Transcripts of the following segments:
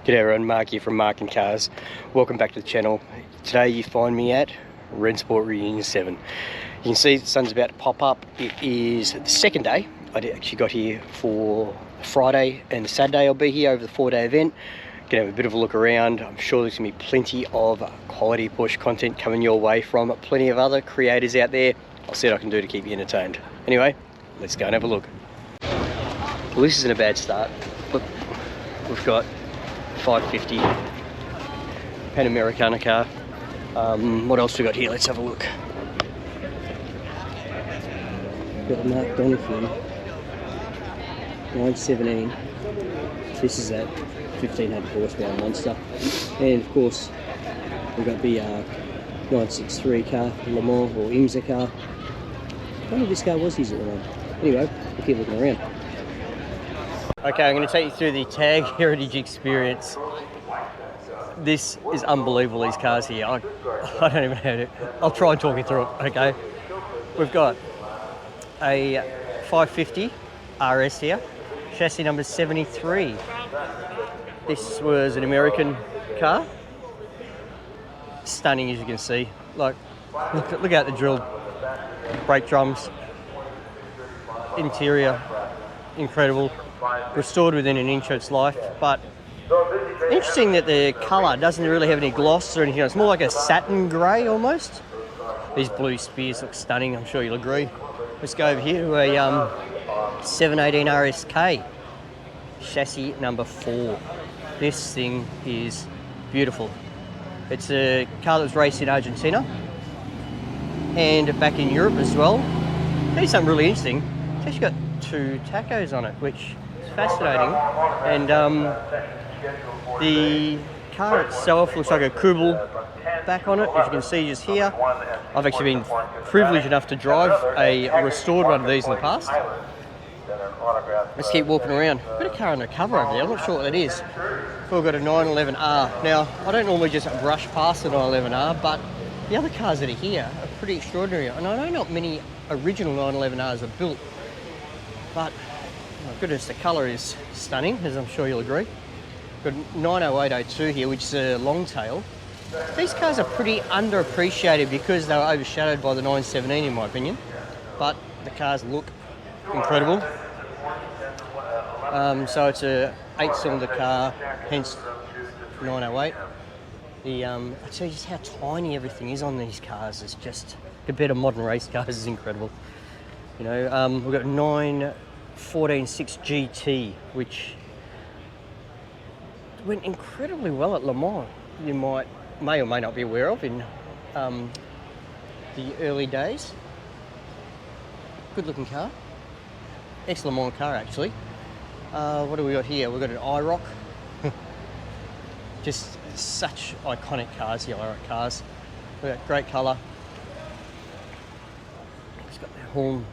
G'day everyone, Marc here from Marc and Cars. Welcome back to the channel. Today you find me at Rennsport Reunion 7. You can see the sun's about to pop up. It is the second day. I actually got here for Friday and Saturday. I'll be here over the 4-day event. Gonna have a bit of a look around. I'm sure there's gonna be plenty of quality Porsche content coming your way from plenty of other creators out there. I'll see what I can do to keep you entertained. Anyway, let's go and have a look. Well, this isn't a bad start. Look, we've got 550 Panamericana car. What else we got here? Let's have a look. Got a Marc Donahue 917. This is that 1500 horsepower monster, and of course we've got the 963 car, Le Mans or IMSA car. I wonder if this car was his at the moment. Anyway, we'll keep looking around. Okay, I'm going to take you through the Tag Heritage experience. This is unbelievable, these cars here. I don't even know how to... I'll try and talk you through it, okay? We've got a 550 RS here, chassis number 73. This was an American car. Stunning, as you can see. Like, look out the drilled brake drums. Interior, incredible. Restored within an inch of its life, but interesting that the colour doesn't really have any gloss or anything else. It's more like a satin grey almost. These blue spears look stunning, I'm sure you'll agree. Let's go over here to a 718 RSK, chassis number 4. This thing is beautiful. It's a car that was raced in Argentina and back in Europe as well. Here's something really interesting. It's actually got 2 tacos on it, which fascinating, and the car itself looks like a Kubel back on it, as you can see just here. I've actually been privileged enough to drive a restored one of these in the past. Let's keep walking around. I've got a car undercover over there, I'm not sure what that is. We've got a 911R. Now, I don't normally just brush past the 911R, but the other cars that are here are pretty extraordinary, and I know not many original 911Rs are built, but my goodness, the colour is stunning, as I'm sure you'll agree. Got 90802 here, which is a long tail. These cars are pretty underappreciated because they were overshadowed by the 917 in my opinion, but the cars look incredible. So it's a 8-cylinder car, hence 908. I'd say just how tiny everything is on these cars is just, compared to modern race cars, is incredible. You know, we've got 146 GT, which went incredibly well at Le Mans. You may or may not be aware of in the early days. Good looking car. Ex-Le Mans car actually. What do we got here? We've got an IROC. Just such iconic cars, the IROC cars. We've got great colour. It's got the horn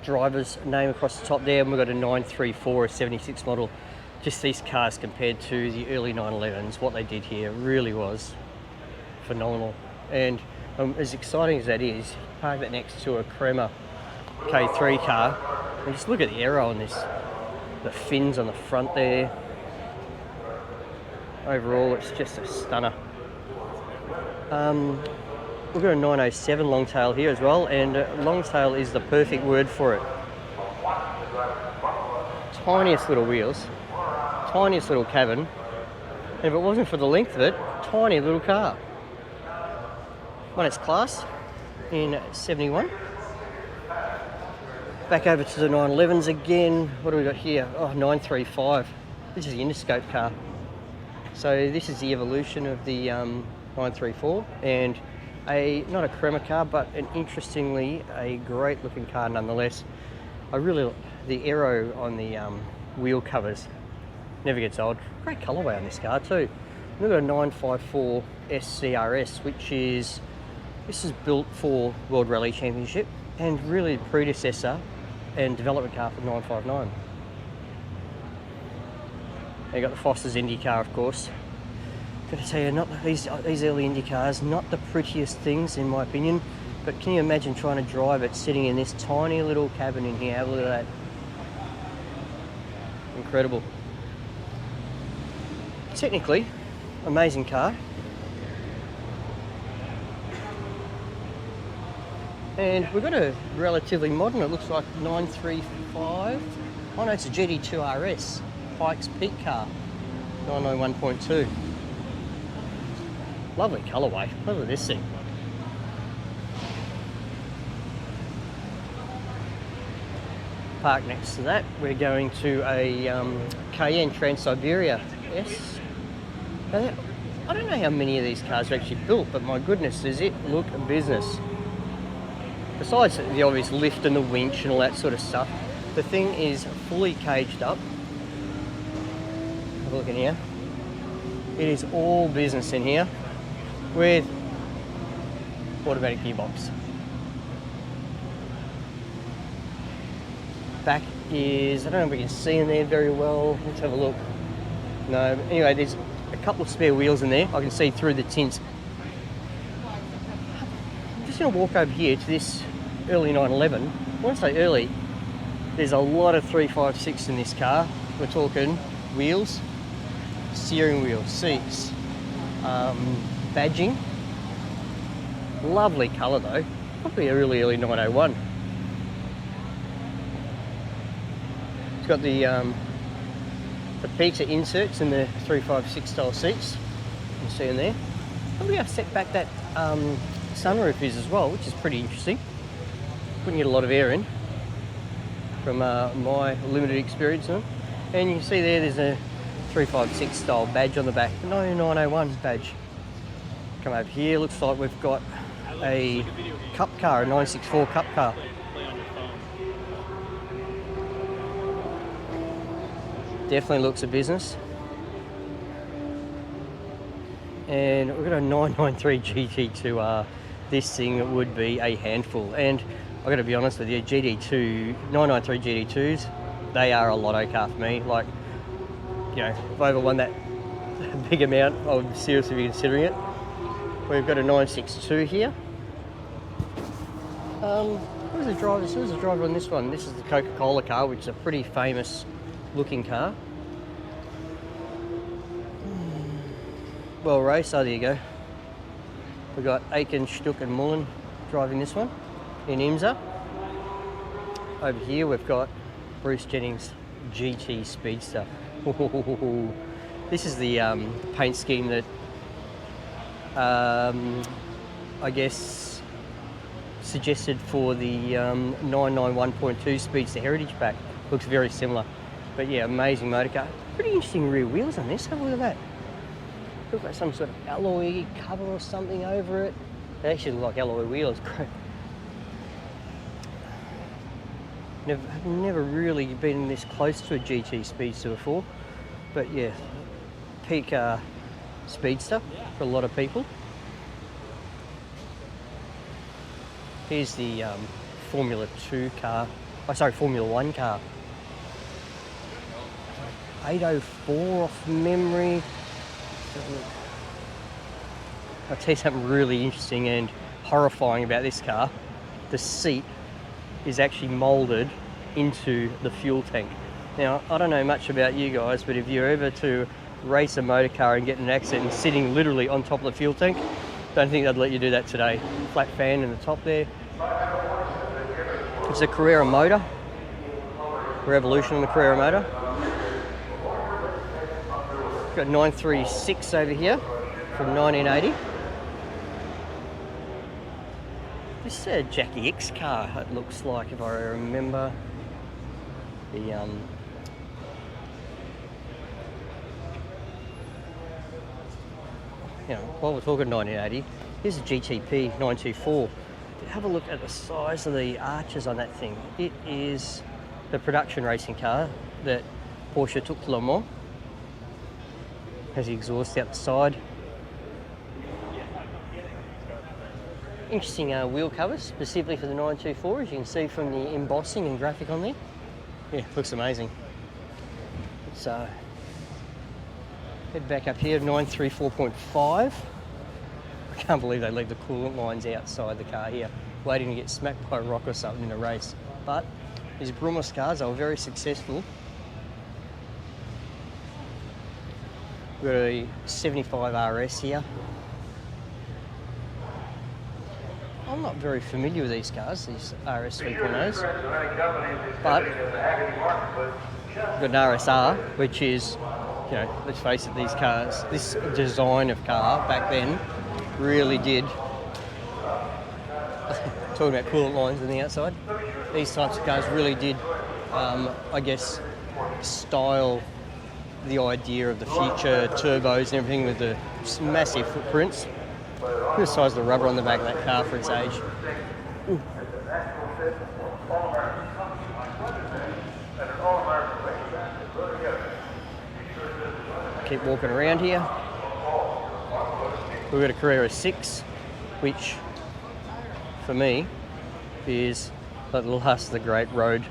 driver's name across the top there, and we've got a 934, a 76 model. Just these cars compared to the early 911s, what they did here really was phenomenal. And as exciting as that is, park that next to a Crema K3 car, and just look at the aero on this. The fins on the front there. Overall, it's just a stunner. We've got a 907 long tail here as well, and long tail is the perfect word for it. Tiniest little wheels, tiniest little cabin, and if it wasn't for the length of it, tiny little car. Won its class in 71. Back over to the 911s again. What do we got here? Oh, 935. This is the Interscope car. So this is the evolution of the 934, and not a Crema car, but interestingly a great looking car nonetheless. I really like the aero on the wheel covers. Never gets old. Great colourway on this car too. We've got a 954 SCRS, which is built for World Rally Championship and really the predecessor and development car for 959. You got the Foster's Indy car, of course. Got to tell you, not these early Indy cars, not the prettiest things in my opinion. But can you imagine trying to drive it sitting in this tiny little cabin in here? Have a look at that. incredible. Technically, amazing car. And we've got a relatively modern, it looks like 935. Oh no, it's a GT2 RS, Pikes Peak car, 991.2. Lovely colourway, look at this thing. Park next to that, we're going to a Cayenne Trans-Siberia S. Now, I don't know how many of these cars are actually built, but my goodness, does it look a business. Besides the obvious lift and the winch and all that sort of stuff, the thing is fully caged up. Have a look in here. It is all business in here with automatic gearbox. Back is, I don't know if we can see in there very well. Let's have a look. No, but anyway, there's a couple of spare wheels in there. I can see through the tint. I'm just going to walk over here to this early 911. When I say early, there's a lot of 356 in this car. We're talking wheels, steering wheel, seats, badging. Lovely colour though. Probably a really early 901. It's got the pizza inserts in the 356 style seats. You can see in there. Probably how set back that sunroof is as well, which is pretty interesting. Wouldn't get a lot of air in from my limited experience on it. And you can see there's a 356 style badge on the back, 901 badge. Come over here, looks like we've got a cup car, a 964 cup car. Definitely looks a business. And we've got a 993 GT2R. This thing would be a handful. And I've got to be honest with you, 993 GT2s, they are a lotto car for me. Like, you know, if I ever won that big amount, I would seriously be considering it. We've got a 962 here. Who's the driver on this one? This is the Coca-Cola car, which is a pretty famous looking car. Well raced, oh there you go. We've got Aiken, Stuck and Mullen driving this one in IMSA. Over here we've got Bruce Jennings GT Speedster. This is the paint scheme that I guess suggested for the 991.2 Speedster Heritage Pack. Looks very similar. But yeah, amazing motor car. Pretty interesting rear wheels on this, have a look at that. Looks like some sort of alloy cover or something over it. They actually look like alloy wheels. I've never really been this close to a GT Speedster before. But yeah, peak Speedster for a lot of people. Here's the Formula 1 car. 804 off memory. I'll tell you something really interesting and horrifying about this car. The seat is actually moulded into the fuel tank. Now, I don't know much about you guys, but if you're ever to race a motor car and get in an accident and sitting literally on top of the fuel tank, don't think they'd let you do that today. Flat fan in the top there. It's a Carrera motor. Revolution on the Carrera motor. Got 936 over here from 1980. This is a Jackie X car, it looks like, if I remember. The while we're talking 1980, here's a GTP 924. Have a look at the size of the arches on that thing. It is the production racing car that Porsche took to Le Mans. Has the exhaust out the side. Interesting wheel covers, specifically for the 924, as you can see from the embossing and graphic on there. Yeah, looks amazing. Let's head back up here, 934.5. I can't believe they leave the coolant lines outside the car here, waiting to get smacked by a rock or something in a race. But these Brumos cars are very successful We've got a 75 RS here. I'm not very familiar with these cars, these RS 3.0s, but we've got an RSR, which is, you know, let's face it, these cars, this design of car back then really did, talking about coolant lines on the outside, these types of cars really did, I guess, style the idea of the future turbos and everything with the massive footprints. Look at the size of the rubber on the back of that car for its age. Ooh. Keep walking around here. We've got a Carrera 6, which for me is the last of the great road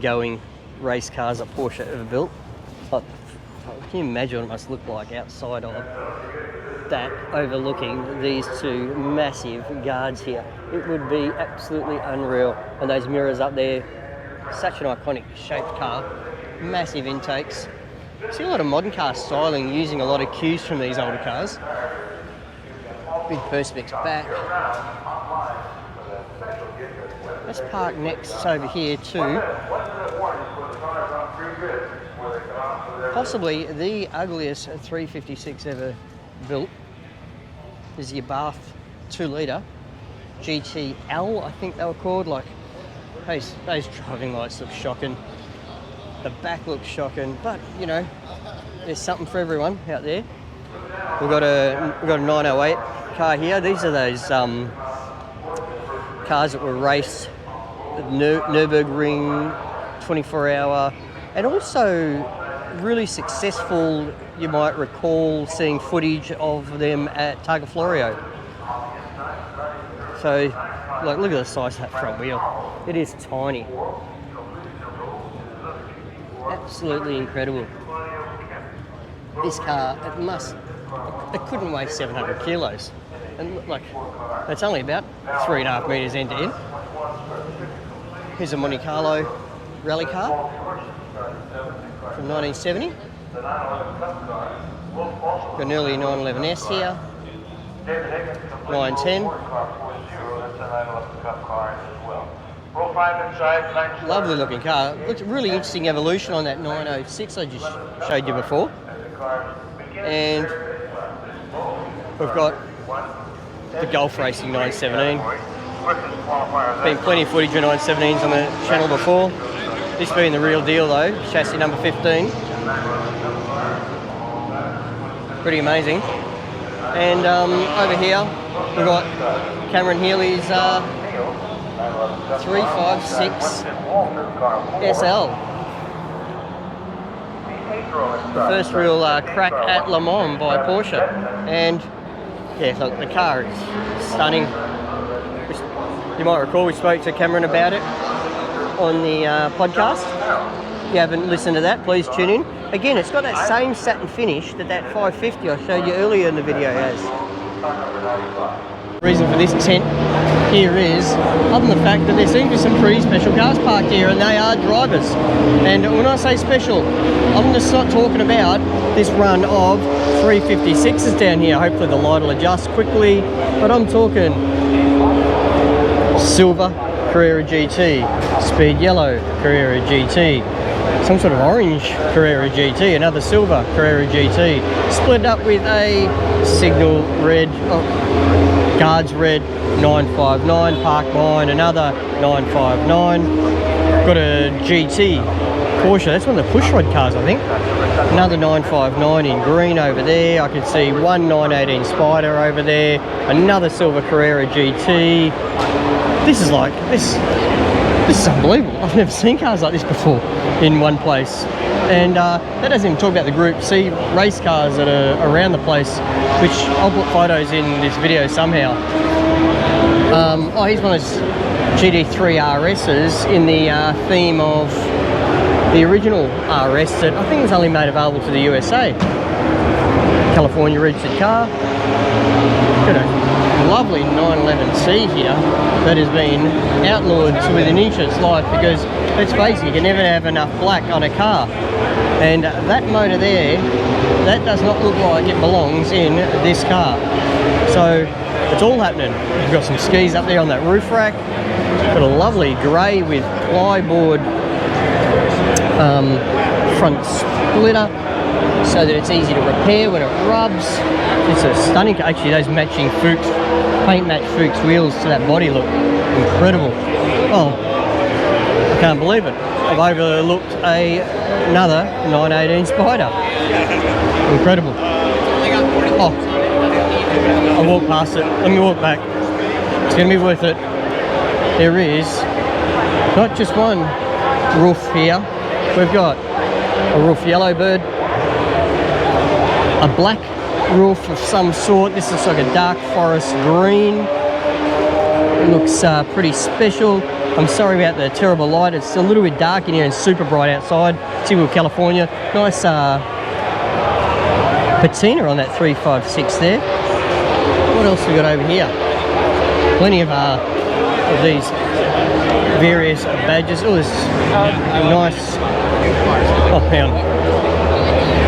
going race cars that Porsche ever built. But can you imagine what it must look like outside of that, overlooking these two massive guards here? It would be absolutely unreal. And those mirrors up there, such an iconic shaped car, massive intakes. See a lot of modern car styling using a lot of cues from these older cars. Big Perspex back. Let's park next over here too. Possibly the ugliest 356 ever built is the Abarth 2-litre GTL, I think they were called. Like, those driving lights look shocking. The back looks shocking, but you know, there's something for everyone out there. We've got a 908 car here. These are those cars that were raced at Nürburgring, 24-hour, and also really successful. You might recall seeing footage of them at Targa Florio. So, like, look at the size of that front wheel. It is tiny. Absolutely incredible. This car, it couldn't weigh 700 kilos. And like, it's only about 3.5 metres end to end. Here's a Monte Carlo rally car from 1970. Got an early 911S here. 910. Lovely looking car. Looks really interesting evolution on that 906 I just showed you before. And we've got the Gulf Racing 917. Been plenty of footage of 917s on the channel before. This being the real deal though, chassis number 15. Pretty amazing. And over here we've got Cameron Healy's 356 SL. The first real crack at Le Mans by Porsche. And yeah, look, the car is stunning. You might recall we spoke to Cameron about it on the podcast. If you haven't listened to that, please tune in. Again, it's got that same satin finish that 550 I showed you earlier in the video has. The reason for this tent here is, other than the fact that there seem to be some pretty special cars parked here, and they are drivers. And when I say special, I'm just not talking about this run of 356s down here. Hopefully the light will adjust quickly, but I'm talking silver Carrera GT, speed yellow Carrera GT, some sort of orange Carrera GT, another silver Carrera GT, split up with a signal red, guards red 959, park behind another 959. Got a GT Porsche, that's one of the pushrod cars I think. Another 959 in green over there. I can see one 918 Spider over there, another silver Carrera GT. This is like, this is unbelievable. I've never seen cars like this before in one place. And that doesn't even talk about the Group C race cars that are around the place, which I'll put photos in this video somehow. Oh, here's one of those GT3 RSs in the theme of the original RS that I think was only made available to the USA. California registered car. Got a lovely 911C here that has been outlawed to within an inch of its life because, let's face it, you can never have enough black on a car. And that motor there, that does not look like it belongs in this car. So it's all happening. We've got some skis up there on that roof rack. Got a lovely grey with plyboard front splitter, so that it's easy to repair when it rubs. It's a stunning, actually those matching Fuchs, paint match Fuchs wheels to that body look incredible. Oh, I can't believe it. I've overlooked another 918 Spider. Incredible. Oh, I walked past it. Let me walk back. It's going to be worth it. There is not just one roof here. We've got a roof yellowbird, a black roof of some sort. This looks like a dark forest green. It looks pretty special. I'm sorry about the terrible light. It's a little bit dark in here and super bright outside. Typical California. Nice patina on that 356 there. What else we got over here? Plenty of these various badges. Oh, this is nice. Oh, hang on.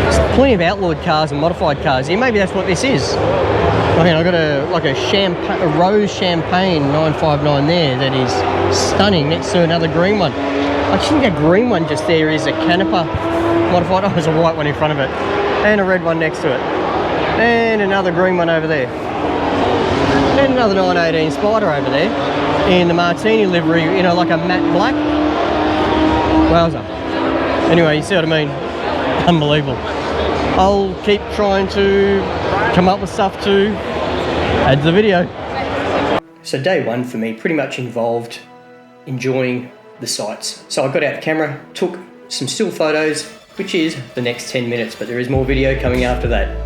There's plenty of outlawed cars and modified cars here. Maybe that's what this is. I mean, I've got a rose champagne 959 there that is stunning next to another green one. I think that green one just there is a Canepa modified. Oh, there's a white one in front of it. And a red one next to it. And another green one over there. And another 918 Spider over there. In the Martini livery, you know, like a matte black. Wowza. Anyway, you see what I mean? Unbelievable. I'll keep trying to come up with stuff to add to the video. So day one for me pretty much involved enjoying the sights. So I got out the camera, took some still photos, which is the next 10 minutes, but there is more video coming after that.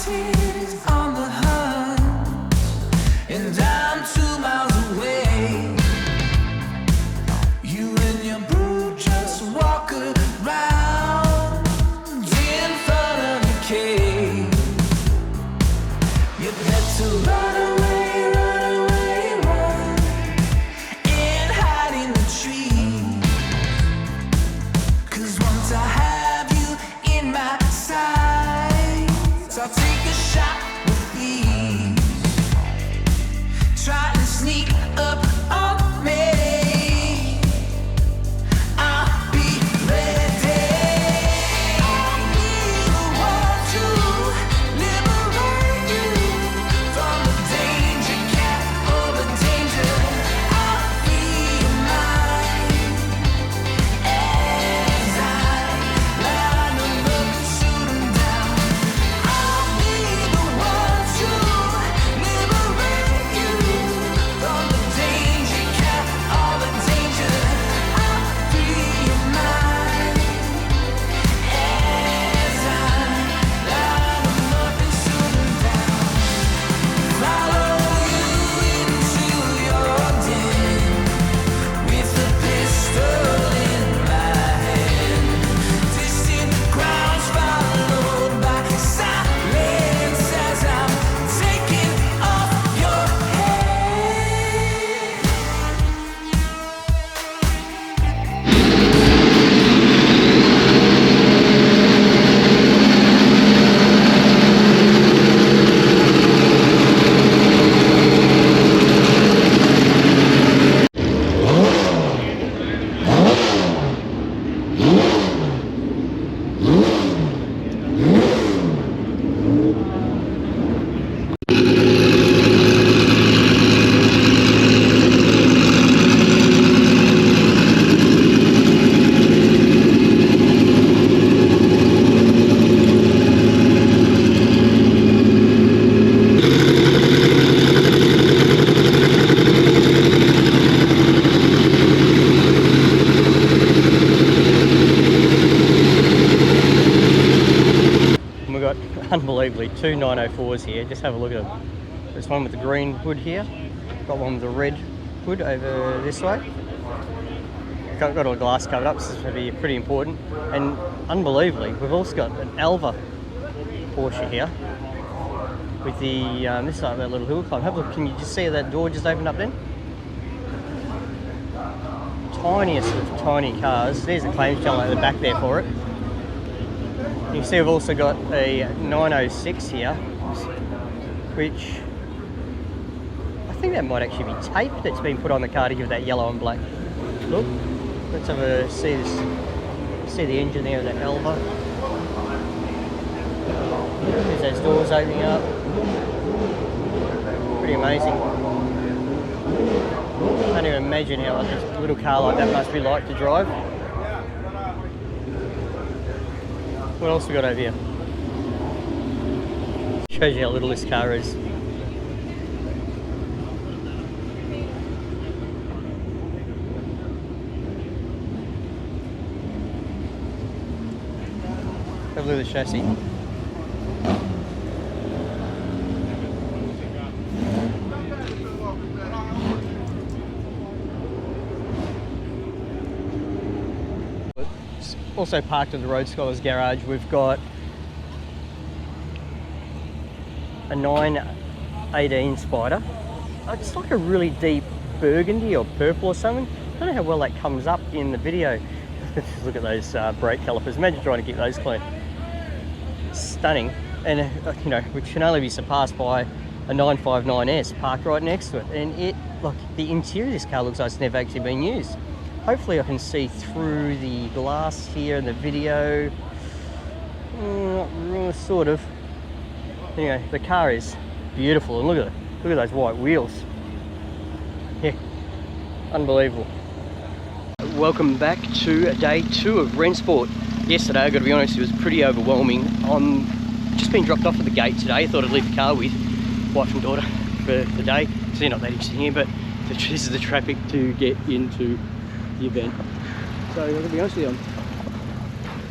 tears on the hunt, and I'm 2 miles away. You and your boo just walk around in front of the cave. You better run away, run, and hide in the trees. 'Cause once I have you in my sights, I'll take a shot with these. Try to sneak up on me. I'll be ready. I'll be the one to liberate you from the danger, cat, or the danger. I'll be mine as I line them up and shoot them down. I'll be the one to liberate you from the danger, cat, or the danger. I'll be mine as I line them up and shoot them down. Follow you into your den with a pistol in my hand. Distant grounds followed by silence as I'm taking off your head. And we've got, unbelievably, two 904s here. Just have a look at them. There's one with the green hood here. Got one with the red hood over this way. Got all the glass covered up, so this is going to be pretty important. And unbelievably, we've also got an Alva Porsche here with the, this is like that little hill climb. Have a look, can you just see that door just opened up then? Tiniest of tiny cars. There's a claims channel at the back there for it. You can see we've also got a 906 here, which I think that might actually be tape that's been put on the car to give that yellow and black look. Let's have a see the engine there of that Alva. There's those doors opening up. Pretty amazing. I can't even imagine how a little car like that must be like to drive. What else we got over here? Shows you how little this car is. Have a look at the chassis. Also parked at the Road Scholars garage, we've got a 918 Spider. It's like a really deep burgundy or purple or something. I don't know how well that comes up in the video. Just look at those brake calipers. Imagine trying to keep those clean. Stunning, and you know, which can only be surpassed by a 959S parked right next to it. And it, look, the interior of this car looks like it's never actually been used. Hopefully I can see through the glass here in the video. Sort of. Anyway, the car is beautiful, and look at it. Look at those white wheels. Yeah, unbelievable. Welcome back to day 2 of Rennsport. Yesterday, I've got to be honest, it was pretty overwhelming. I'm just been dropped off at the gate today. I thought I'd leave the car with wife and daughter for the day. So they're not that interesting here, but this is the traffic to get into the event. So I've got to be honest with you,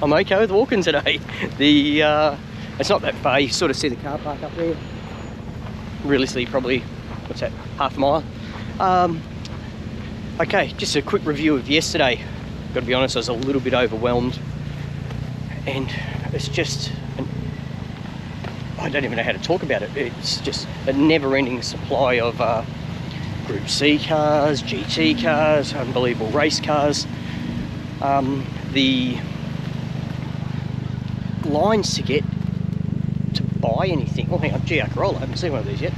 I'm okay with walking today. The It's not that far. You sort of see the car park up there. Realistically, probably, what's that, half a mile. Okay, just a quick review of yesterday. Got to be honest, I was a little bit overwhelmed, and it's just, I don't even know how to talk about it. It's just a never-ending supply of Group C cars, GT cars, unbelievable race cars. The lines to get to buy anything. Oh, hang on, GR Corolla. I haven't seen one of these yet.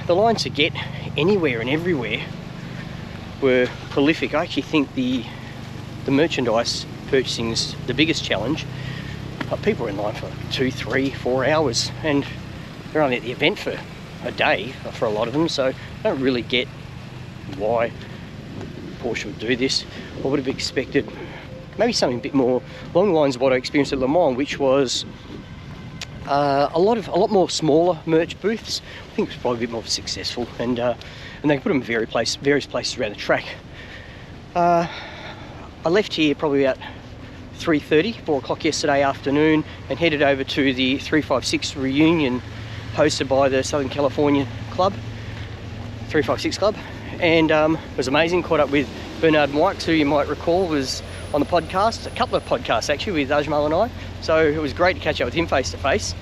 The lines to get anywhere and everywhere were prolific. I actually think the merchandise purchasing is the biggest challenge. People are in line for 2, 3, 4 hours, and they're only at the event for a day for a lot of them, so I don't really get why Porsche would do this. I would have expected maybe something a bit more along the lines of what I experienced at Le Mans, which was a lot more smaller merch booths. I think it was probably a bit more successful, and they put them in various places around the track. I left here probably about 3:30, 4 o'clock yesterday afternoon, and headed over to the 356 reunion hosted by the Southern California Club, 356 Club, and it was amazing. Caught up with Bernard Marc, who you might recall was on the podcast, a couple of podcasts actually, with Ajmal and I, so it was great to catch up with him face to face.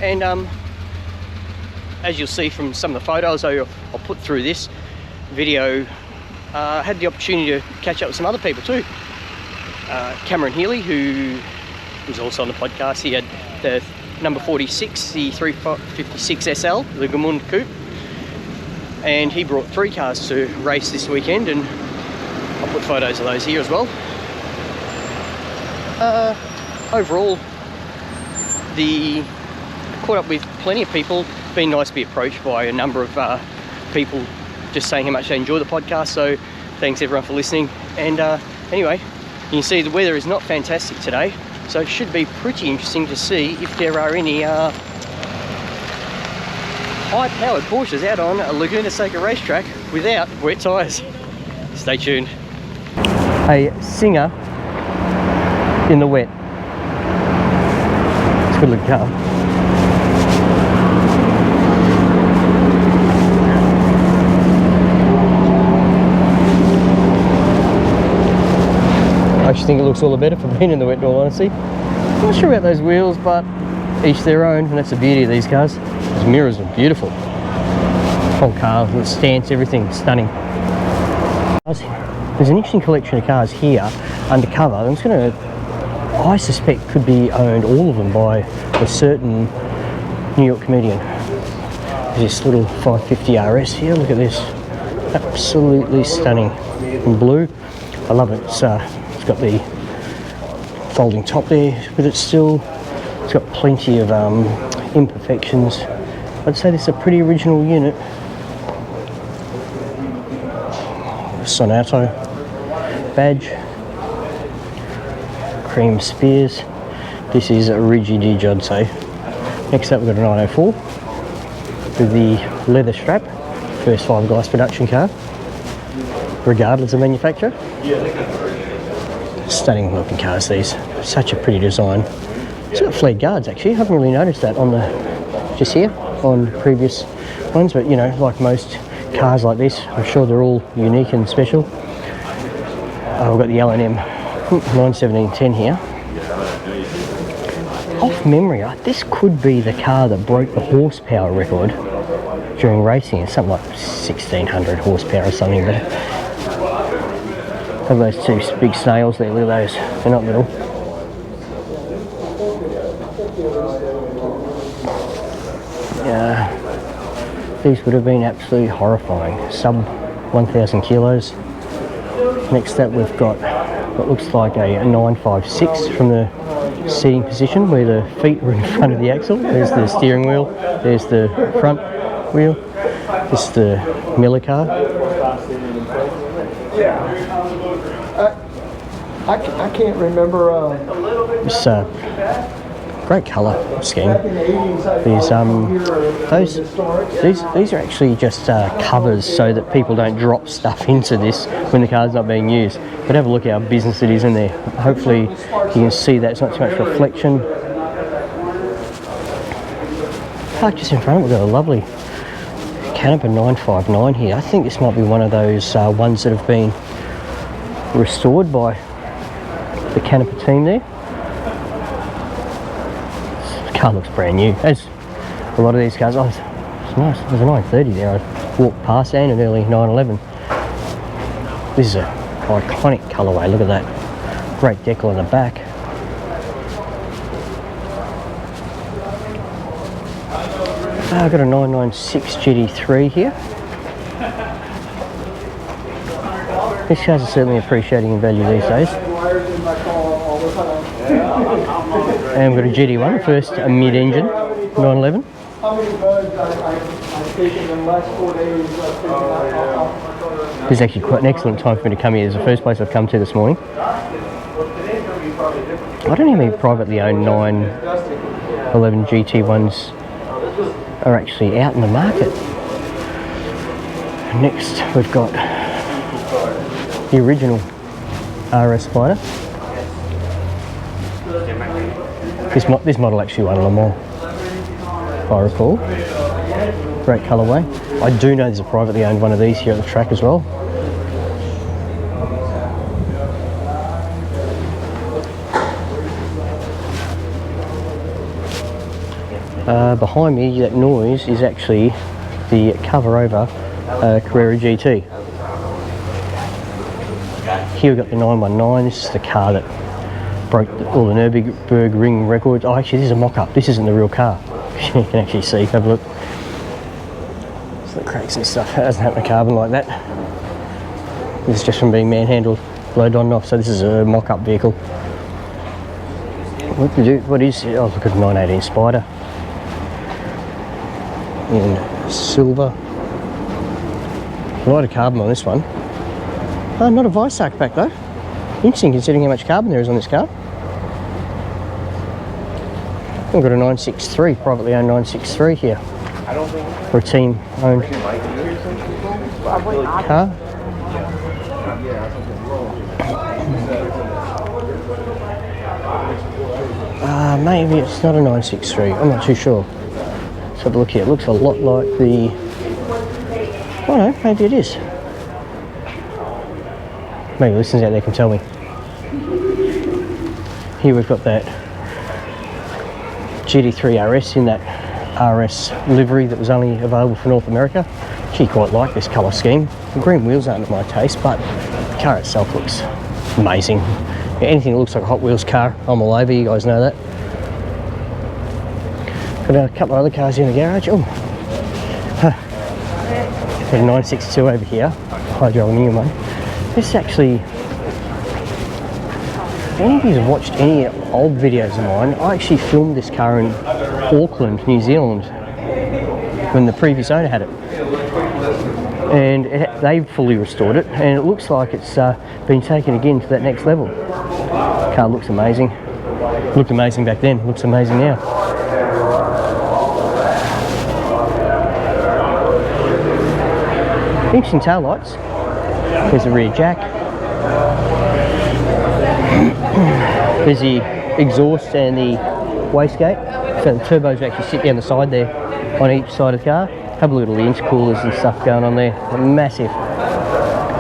And as you'll see from some of the photos I'll put through this video, had the opportunity to catch up with some other people too. Cameron Healy, who was also on the podcast, he had the number 46, the 356 SL, the Gamund Coupe, and he brought 3 cars to race this weekend, and I'll put photos of those here as well. Overall, caught up with plenty of people. Been nice to be approached by a number of people just saying how much they enjoy the podcast, so thanks everyone for listening. And anyway, you can see the weather is not fantastic today, so it should be pretty interesting to see if there are any high-powered Porsches out on a Laguna Seca racetrack without wet tyres. Stay tuned. A Singer in the wet. It's a good looking car. I actually think it looks all the better for being in the wet, in all honesty. I'm not sure about those wheels, but each their own, and that's the beauty of these cars. Those mirrors are beautiful. Whole car, the stance, everything stunning. There's an interesting collection of cars here undercover. I suspect could be owned, all of them, by a certain New York comedian. There's this little 550 RS here, look at this. Absolutely stunning. In blue. I love it. It's got the folding top there with it still. It's got plenty of imperfections. I'd say this is a pretty original unit. Sonato badge, cream spears. This is a rigid, I'd say. Next up we've got a 904 with the leather strap, first fiberglass production car, regardless of manufacturer. Stunning looking cars these, such a pretty design. It's got flared guards actually, I haven't really noticed that on just here on previous ones, but you know, like most cars like this, I'm sure they're all unique and special. We've got the L&M 91710 here. Off memory, this could be the car that broke the horsepower record during racing. It's something like 1600 horsepower or something, but have those two big snails there, look at those, they're not little. These would have been absolutely horrifying, sub 1,000 kilos. Next up we've got what looks like a 956 from the seating position where the feet are in front of the axle. There's the steering wheel, there's the front wheel, this is the Miller car. I can't remember. It's got great colour scheme. These are actually just covers so that people don't drop stuff into this when the car's not being used. But have a look at how business it is in there. Hopefully you can see that it's not too much reflection. Park just in front of it, we've got a lovely Canopy 959 here. I think this might be one of those ones that have been restored by the Canopy team there. This car looks brand new, as a lot of these cars. Oh, it's nice. There's a 930 there. I walked past, and an early 911. This is an iconic colourway. Look at that. Great decal on the back. I've got a 996 GT3 here. These cars are certainly appreciating in value these days. And we've got a GT1, first a mid-engine 911. This is actually quite an excellent time for me to come here. It's the first place I've come to this morning. I don't know how many privately owned 911 GT1s are actually out in the market. Next we've got the original RS Spider. This model actually won Le Mans, if I recall. Great colourway. I do know there's a privately owned one of these here at the track as well. Behind me, that noise is actually the cover over Carrera GT. Here we've got the 919. This is the car that broke all the Nürburgring records. Oh, actually, this is a mock-up. This isn't the real car. You can actually see. Have a look. So the cracks and stuff. It doesn't have the carbon like that. This is just from being manhandled, blowed on and off. So this is a mock-up vehicle. What is? Oh, look at the 918 Spider. In silver. A lot of carbon on this one. Not a vice arc back though. Interesting considering how much carbon there is on this car. We've got a 963, privately owned 963 here. For a team owned car. Maybe it's not a 963, I'm not too sure. Let's have a look here. It looks a lot like the... Oh no, maybe it is. Maybe listeners out there can tell me. Here we've got that GT3 RS in that RS livery that was only available for North America. Gee, quite like this colour scheme. The green wheels aren't at my taste, but the car itself looks amazing. Anything that looks like a Hot Wheels car, I'm all over, you guys know that. Got a couple of other cars in the garage. Oh, got a 962 over here, hydro aluminium one. This is actually, if any of you have watched any old videos of mine, I actually filmed this car in Auckland, New Zealand, when the previous owner had it. And they've fully restored it, and it looks like it's been taken again to that next level. The car looks amazing. Looked amazing back then, looks amazing now. Interesting tail lights. There's the rear jack. There's the exhaust and the wastegate. So the turbos actually sit down the side there on each side of the car. Have a look at all the intercoolers and stuff going on there. They're massive.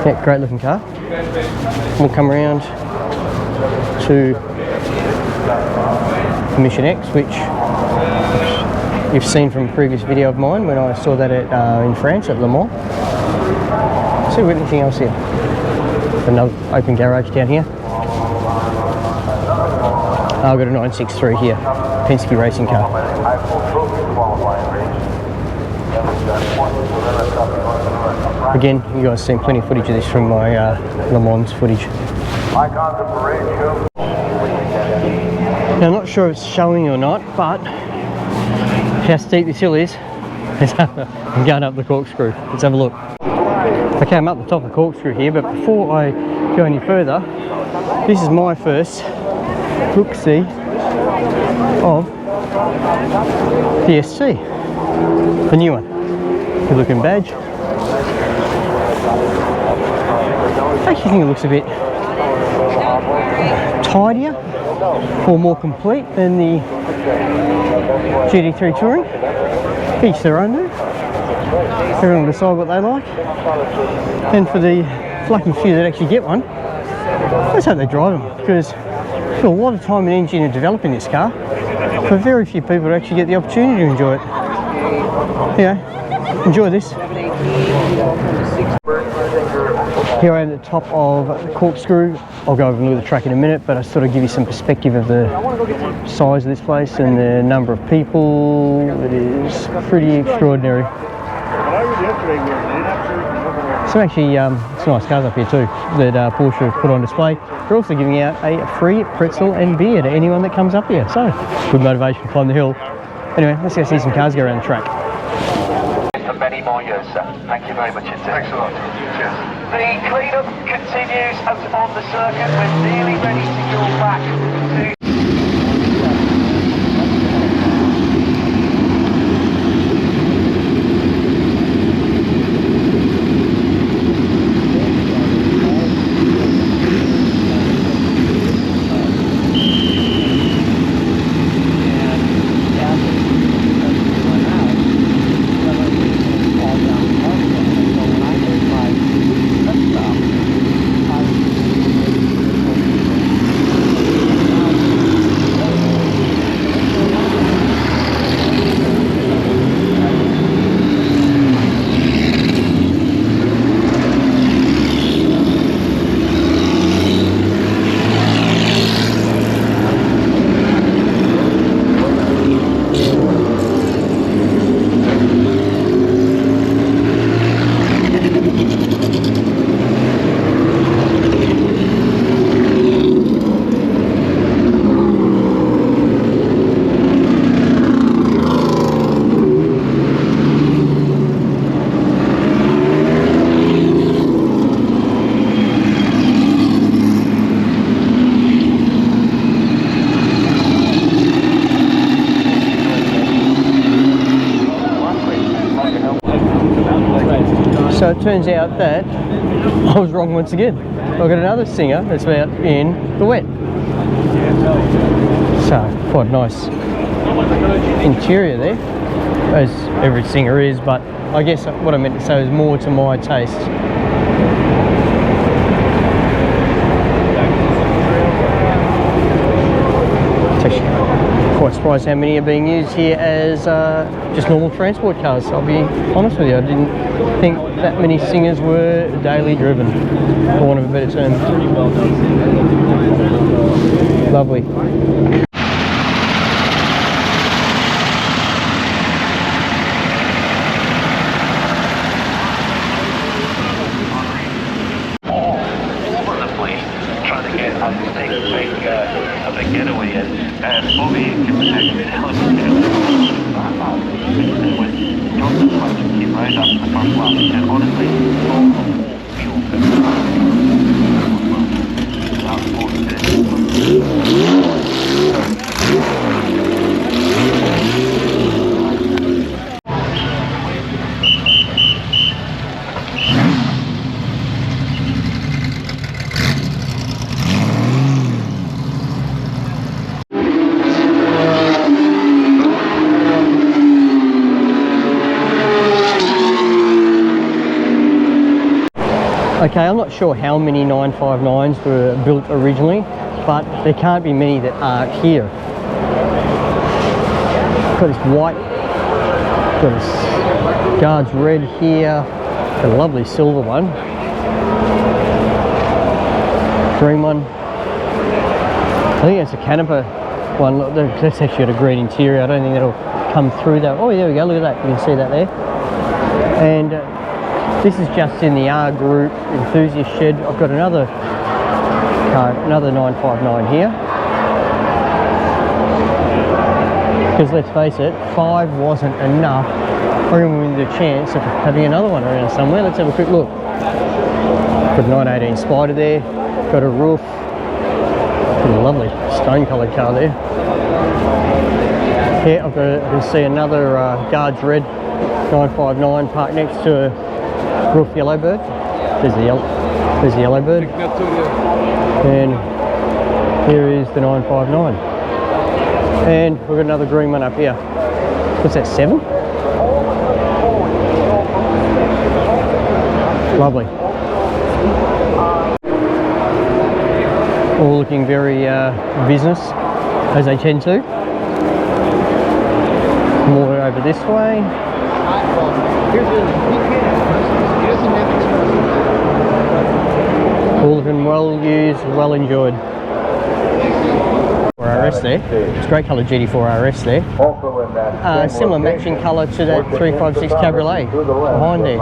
Yeah, great looking car. We'll come around to Mission X, which you've seen from a previous video of mine when I saw that in France at Le Mans. See if we've got anything else here. Another open garage down here. I've got a 963 here, Penske racing car. Again, you guys have seen plenty of footage of this from my Le Mans footage. Now, I'm not sure if it's showing or not, but how steep this hill is. I'm going up the corkscrew. Let's have a look. Okay, I'm up the top of the corkscrew here, but before I go any further, this is my first look-see of the SC, the new one. Good looking badge. I actually think it looks a bit tidier or more complete than the GT3 Touring. Each their own though. Everyone will decide what they like. And for the lucky few that actually get one, let's hope they drive them, because there's a lot of time and energy in developing this car, but very few people to actually get the opportunity to enjoy it. Yeah, enjoy this. Here I am at the top of the Corkscrew. I'll go over and look at the track in a minute, but I sort of give you some perspective of the size of this place and the number of people. It is pretty extraordinary. So actually, some nice cars up here too that Porsche have put on display. They're also giving out a free pretzel and beer to anyone that comes up here. So, good motivation to climb the hill. Anyway, let's go see some cars go around the track. For many more years, sir. Thank you very much indeed. Thanks a lot. Cheers. The clean-up continues out on the circuit. We're nearly ready to go back to... So it turns out that I was wrong once again. I've got another Singer that's out in the wet. So quite nice interior there, as every Singer is, but I guess what I meant to say was more to my taste. It's actually quite surprised how many are being used here as just normal transport cars. I'll be honest with you, I didn't think that many Singers were daily driven, for want of a better term. Lovely. Trying to get us to take a big getaway in. Bobby can potentially help us with Johnson trying to keep right up the first lap, and honestly, Okay, I'm not sure how many 959s were built originally, but there can't be many that aren't here. Got this white, got this Guards red here, got a lovely silver one, green one. I think it's a Canopy one. Look, that's actually got a green interior. I don't think that'll come through that. Oh, there we go, look at that, you can see that there. And this is just in the R Group enthusiast shed. I've got another car, another 959 here. Because let's face it, 5 wasn't enough. I reckon we need a chance of having another one around somewhere. Let's have a quick look. Got a 918 Spider there, got a roof. Got a lovely stone coloured car there. Yeah, I can see another Guards Red 959 parked next to a Roof Yellowbird. There's the Yellowbird. And here is the 959. And we've got another green one up here. What's that, 7? Lovely. All looking very business, as they tend to. More over this way. All looking well used, well enjoyed. 4RS there. It's a great colour GT4 RS there. Similar matching colour to that 356 Cabriolet behind there.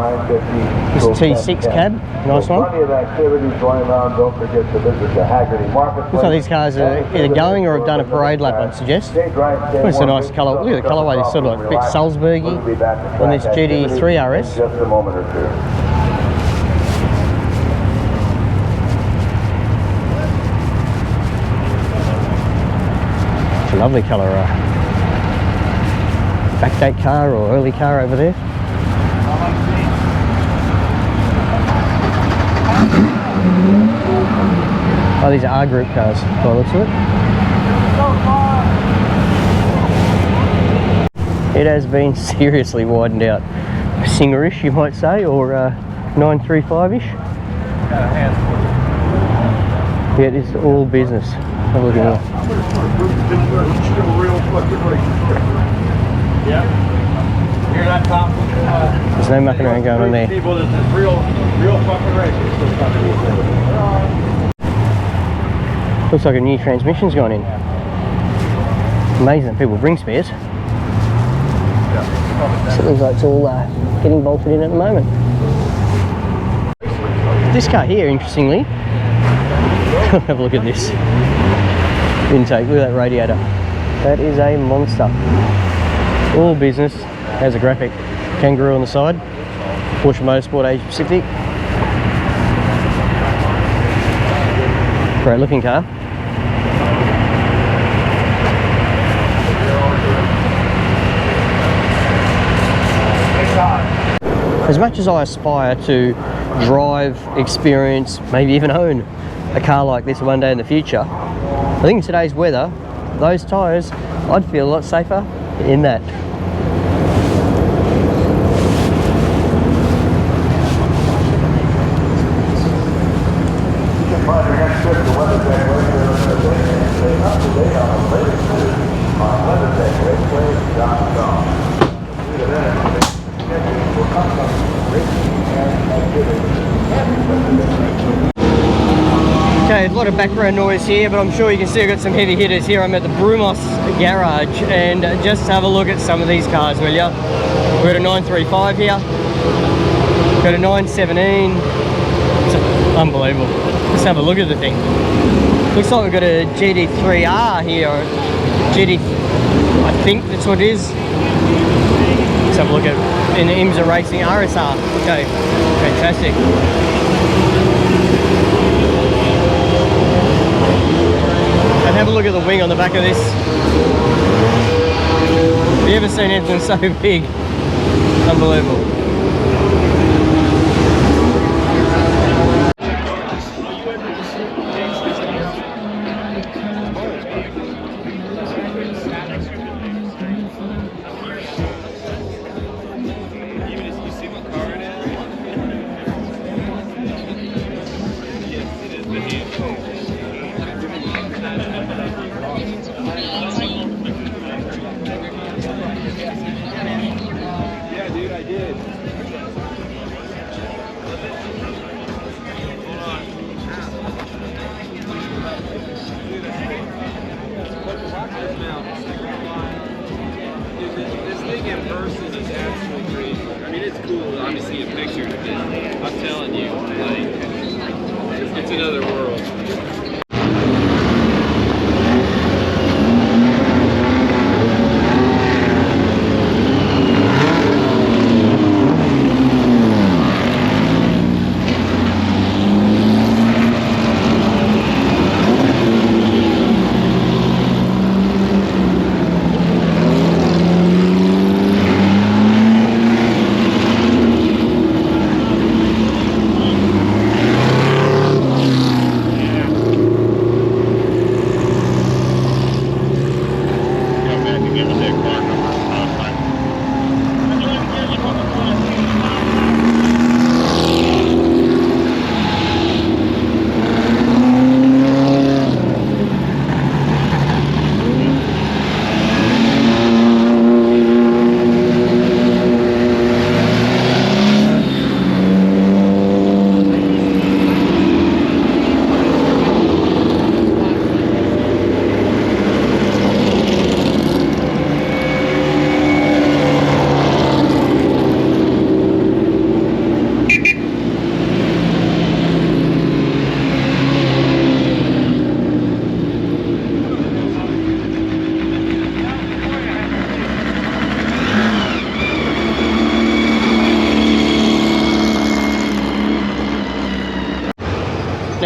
This T6 cab, nice one. Looks like these cars are either going or have done a parade lap, I'd suggest. Well, it's a nice colour. Look at the colourway, it's sort of like a bit Salzburgy on this GT3 RS. Just a moment or two. It's a lovely colour backdate car or early car over there. Oh, these are R Group cars by the looks of it. It has been seriously widened out. Singer-ish, you might say, or 935-ish. Yeah, it is all business. Have a look at that. Yeah. Hear that top? There's no mucking around going on there. People, this is real fucking racing. Looks like a new transmission's gone in. Amazing that people bring spares. So it looks like it's all getting bolted in at the moment. This car here, interestingly, have a look at this intake. Look at that radiator. That is a monster. All business. Has a graphic kangaroo on the side. Porsche Motorsport Asia Pacific. Great looking car. As much as I aspire to drive, experience, maybe even own a car like this one day in the future, I think in today's weather, those tyres, I'd feel a lot safer in that. Okay, a lot of background noise here, but I'm sure you can see I've got some heavy hitters here. I'm at the Brumos garage, and just have a look at some of these cars, will ya? We've got a 935 here, we've got a 917, it's unbelievable. Let's have a look at the thing. Looks like we've got a GT3R here, GT, I think that's what it is. Let's have a look at in the IMSA Racing RSR. Okay, fantastic. And have a look at the wing on the back of this. Have you ever seen anything so big? Unbelievable. This thing in person is absolutely crazy. I mean, it's cool, obviously, in pictures, but I'm telling you, like, it's another world.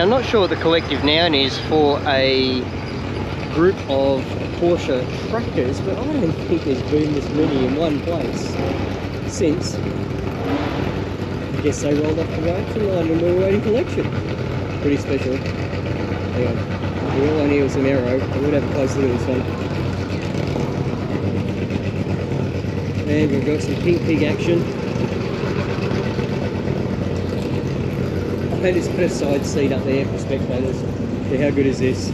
Now, I'm not sure what the collective noun is for a group of Porsche truckers, but I don't think there's been this many in one place since, I guess they rolled off the production line and we were waiting for collection. Pretty special. Hang on. All I knew was an arrow. I would have a close look at this one. And we've got some pink pig action. I've just put a side seat up there for spectators. See how good is this?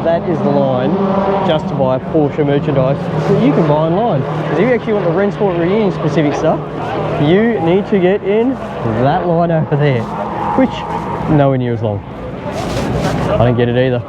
That is the line just to buy Porsche merchandise that you can buy online. Because if you actually want the Rennsport reunion specific stuff, you need to get in that line over there, which nowhere near as long. I don't get it either.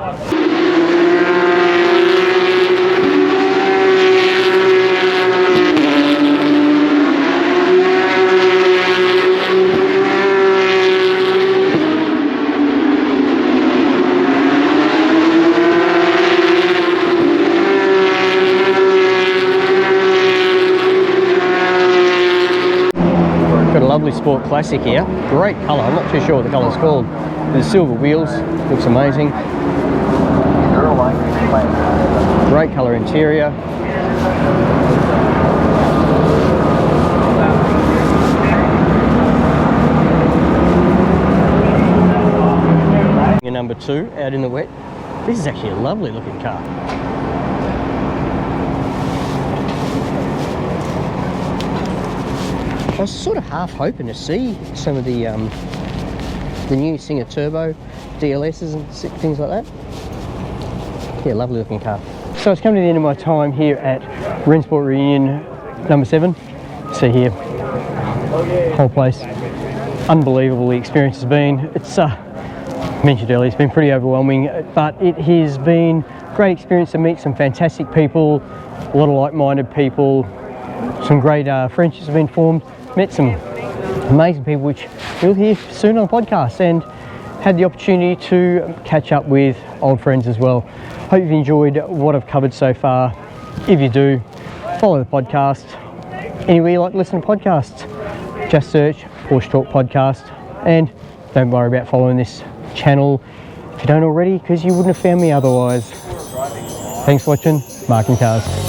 Lovely Sport Classic here. Great colour. I'm not too sure what the colour's called. The silver wheels. Looks amazing. Great colour interior. Number 2 out in the wet. This is actually a lovely looking car. I was sort of half hoping to see some of the new Singer Turbo DLSs and things like that. Yeah, lovely looking car. So it's come to the end of my time here at Rennsport Reunion number 7. See here, whole place, unbelievable the experience has been. It's mentioned earlier, it's been pretty overwhelming, but it has been a great experience to meet some fantastic people, a lot of like-minded people, some great friendships have been formed. Met some amazing people which you'll hear soon on the podcast, and had the opportunity to catch up with old friends as well. Hope you've enjoyed what I've covered so far. If you do, follow the podcast anywhere you like to listen to podcasts. Just search Porsche Talk Podcast, and don't worry about following this channel if you don't already, because you wouldn't have found me otherwise. Thanks for watching. Marc and Cars.